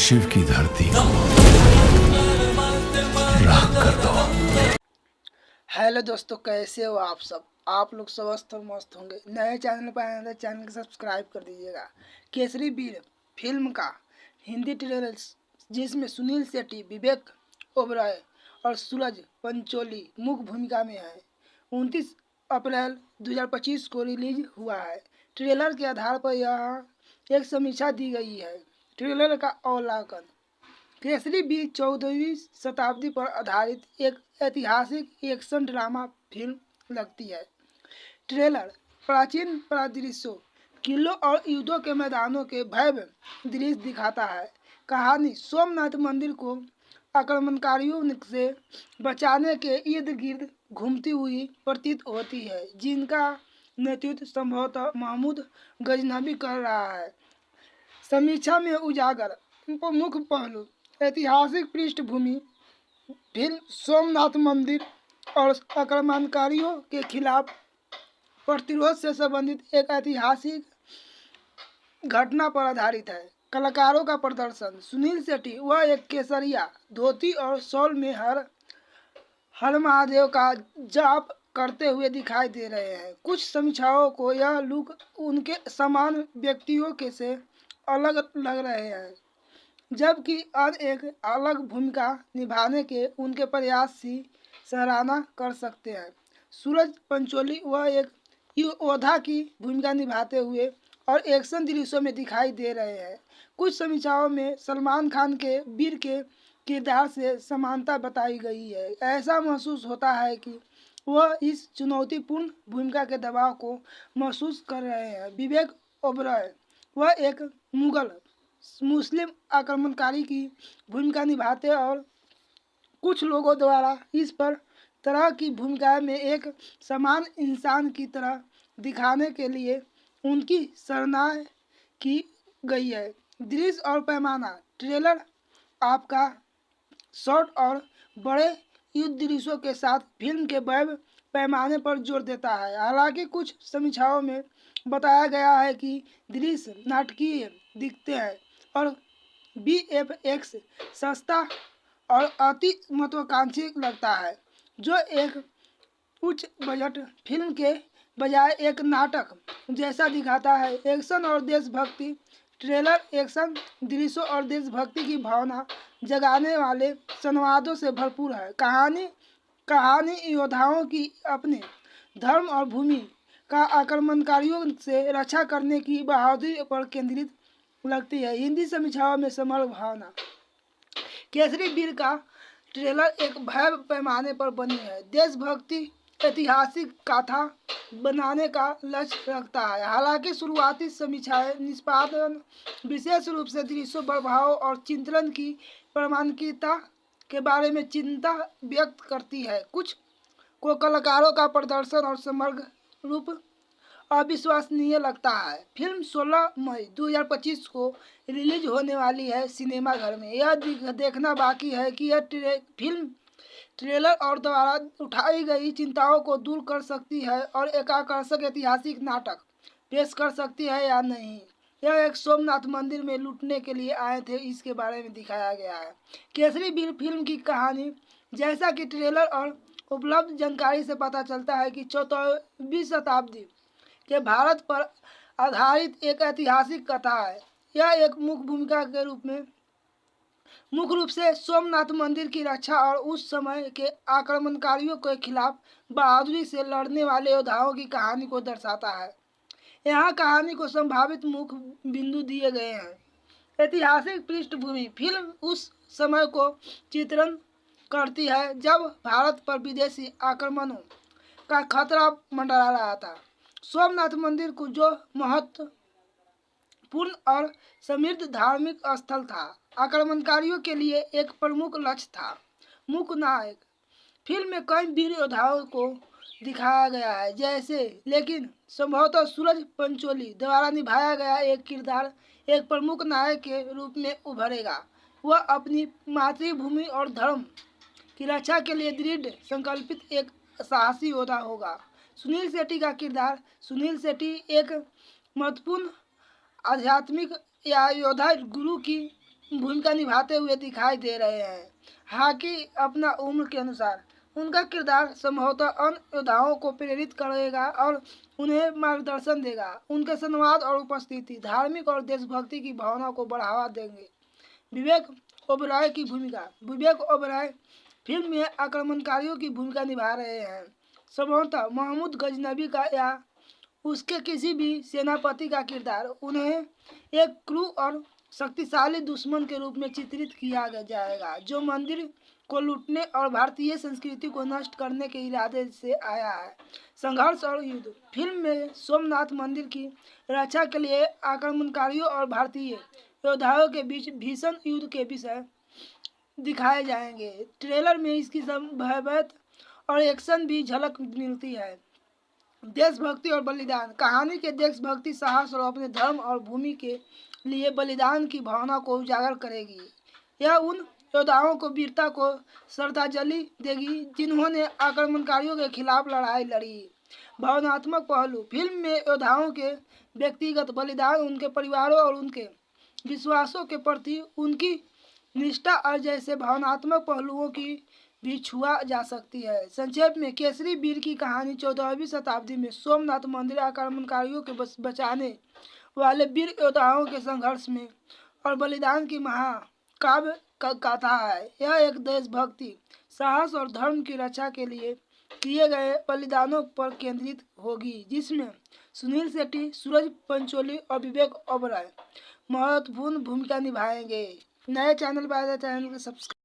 शिव की धरती को राख कर दो। हेलो दोस्तों, कैसे हो आप सब। आप लोग स्वस्थ और मस्त होंगे। नए चैनल पर आए हैं तो चैनल को सब्सक्राइब कर दीजिएगा। केसरी वीर फिल्म का हिंदी ट्रेलर जिसमें सुनील शेट्टी, विवेक ओबरॉय और सूरज पंचोली मुख्य भूमिका में है, 29 अप्रैल 2025 को रिलीज हुआ है। ट्रेलर के आधार पर यह एक समीक्षा दी गई है। ट्रेलर का अवलोकन। केसरी वीर 14वीं शताब्दी पर आधारित एक ऐतिहासिक एक्शन ड्रामा फिल्म लगती है। ट्रेलर प्राचीन परिदृश्यों, किलों और युद्धों के मैदानों के भव्य दृश्य दिखाता है। कहानी सोमनाथ मंदिर को आक्रमणकारियों से बचाने के इर्द गिर्द घूमती हुई प्रतीत होती है, जिनका नेतृत्व संभवतः महमूद गजनबी कर रहा है। समीक्षा में उजागर मुख्य पहलू। ऐतिहासिक पृष्ठभूमि। फिल्म सोमनाथ मंदिर और आक्रमणकारियों के खिलाफ प्रतिरोध से संबंधित एक ऐतिहासिक घटना पर आधारित है। कलाकारों का प्रदर्शन। सुनील शेट्टी, वह एक केसरिया धोती और शॉल में हर महादेव का जाप करते हुए दिखाई दे रहे हैं। कुछ समीक्षाओं को यह लुक उनके समान व्यक्तियों के से अलग लग रहे हैं, जबकि अन्य एक अलग भूमिका निभाने के उनके प्रयास की सराहना कर सकते हैं। सूरज पंचोली, वह एक योद्धा की भूमिका निभाते हुए और एक्शन दृश्यों में दिखाई दे रहे हैं। कुछ समीक्षाओं में सलमान खान के वीर के किरदार से समानता बताई गई है। ऐसा महसूस होता है कि वह इस चुनौतीपूर्ण भूमिका के दबाव को महसूस कर रहे हैं। विवेक ओबरॉय, वह एक मुस्लिम आक्रमणकारी की भूमिका निभाते और कुछ लोगों द्वारा इस पर तरह की भूमिका में एक समान इंसान की तरह दिखाने के लिए उनकी सराहना की गई है। दृश्य और पैमाना। ट्रेलर आपका शॉर्ट और बड़े युद्ध दृश्यों के साथ फिल्म के भव्य पैमाने पर जोर देता है। हालांकि कुछ समीक्षाओं में बताया गया है कि दृश्य नाटकीय दिखते हैं और VFX सस्ता और अति महत्वाकांक्षी लगता है, जो एक उच्च बजट फिल्म के बजाय एक नाटक जैसा दिखाता है। एक्शन और देशभक्ति। ट्रेलर एक्शन दृश्यों और देशभक्ति की भावना जगाने वाले संवादों से भरपूर है। कहानी योद्धाओं की अपने धर्म और भूमि का आक्रमणकारियों से रक्षा करने की बहादुरी पर केंद्रित लगती है। हिंदी समीक्षाओं में समग्र भावना। केसरी वीर का ट्रेलर एक भव्य पैमाने पर बनी है। देशभक्ति ऐतिहासिक गाथा बनाने का लक्ष्य रखता है। हालांकि शुरुआती समीक्षाएं निष्पादन, विशेष रूप से दृश्यों, प्रभाव और चित्रण की प्रमाणिकता के बारे में चिंता व्यक्त करती है। कुछ को कलाकारों का प्रदर्शन और समग्र रूप अविश्वसनीय लगता है। फिल्म 16 मई 2025 को रिलीज होने वाली है सिनेमाघर में। यह देखना बाकी है कि यह फिल्म ट्रेलर और द्वारा उठाई गई चिंताओं को दूर कर सकती है और एक आकर्षक ऐतिहासिक नाटक पेश कर सकती है या नहीं। यह एक सोमनाथ मंदिर में लूटने के लिए आए थे, इसके बारे में दिखाया गया है। केसरी वीर फिल्म की कहानी। जैसा कि ट्रेलर और उपलब्ध जानकारी से पता चलता है कि 14वीं शताब्दी के भारत पर आधारित एक ऐतिहासिक कथा है। यह एक मुख्य रूप से सोमनाथ मंदिर की रक्षा और उस समय के आक्रमणकारियों के खिलाफ बहादुरी से लड़ने वाले योद्धाओं की कहानी को दर्शाता है। यहाँ कहानी को संभावित मुख्य बिंदु दिए गए हैं। ऐतिहासिक पृष्ठभूमि। फिल्म उस समय को चित्रण करती है जब भारत पर विदेशी आक्रमणों का खतरा मंडरा रहा था। सोमनाथ मंदिर को जो महत्वपूर्ण और समृद्ध धार्मिक स्थल था, आक्रमणकारियों के लिए एक प्रमुख लक्ष्य था। मुख्य नायक। फिल्म में कई वीर योद्धाओं को दिखाया गया है, जैसे लेकिन संभवतः सूरज पंचोली द्वारा निभाया गया एक किरदार एक प्रमुख नायक के रूप में उभरेगा। वह अपनी मातृभूमि और धर्म की रक्षा के लिए दृढ़ संकल्पित एक साहसी योद्धा होगा। सुनील शेट्टी का किरदार। सुनील शेट्टी एक महत्वपूर्ण आध्यात्मिक या योद्धा गुरु की भूमिका निभाते हुए दिखाई दे रहे हैं। हाकी अपना उम्र के अनुसार उनका किरदार संभवतः अन्य योद्धाओं को प्रेरित करेगा और उन्हें मार्गदर्शन देगा। उनके संवाद और उपस्थिति धार्मिक और देशभक्ति की भावना को बढ़ावा देंगे। विवेक ओबरॉय की भूमिका। विवेक ओबरॉय फिल्म में आक्रमणकारियों की भूमिका निभा रहे हैं। संभवतः महमूद गजनबी का या उसके किसी भी सेनापति का किरदार। उन्हें एक क्रूर और शक्तिशाली दुश्मन के रूप में चित्रित किया जाएगा जो मंदिर को लूटने और भारतीय संस्कृति को नष्ट करने के इरादे से आया है। संघर्ष और युद्ध। फिल्म में सोमनाथ मंदिर की रक्षा के लिए आक्रमणकारियों और भारतीय योद्धाओं के बीच भीषण युद्ध के विषय दिखाए जाएंगे। ट्रेलर में इसकी भयावह और एक्शन भी झलक मिलती है। देशभक्ति और बलिदान। कहानी के देशभक्ति, साहस और अपने धर्म और भूमि के लिए बलिदान की भावना को उजागर करेगी। यह उन योद्धाओं को वीरता को श्रद्धांजलि देगी जिन्होंने आक्रमणकारियों के खिलाफ लड़ाई लड़ी। भावनात्मक पहलू। फिल्म में योद्धाओं के व्यक्तिगत बलिदान, उनके परिवारों और उनके विश्वासों के प्रति उनकी निष्ठा और जैसे भावनात्मक पहलुओं की भी छुआ जा सकती है। संक्षेप में केसरी वीर की कहानी 14वीं शताब्दी में सोमनाथ मंदिर आक्रमणकारियों के बचाने वाले वीर योद्धाओं के संघर्ष में और बलिदान की महाकाव्य कथा है। यह एक देशभक्ति, साहस और धर्म की रक्षा के लिए किए गए बलिदानों पर केंद्रित होगी जिसमें सुनील शेट्टी, सूरज पंचोली और विवेक ओबरॉय महत्वपूर्ण भूमिका निभाएंगे। नए चैनल पर आए चैनल को सब्सक्राइब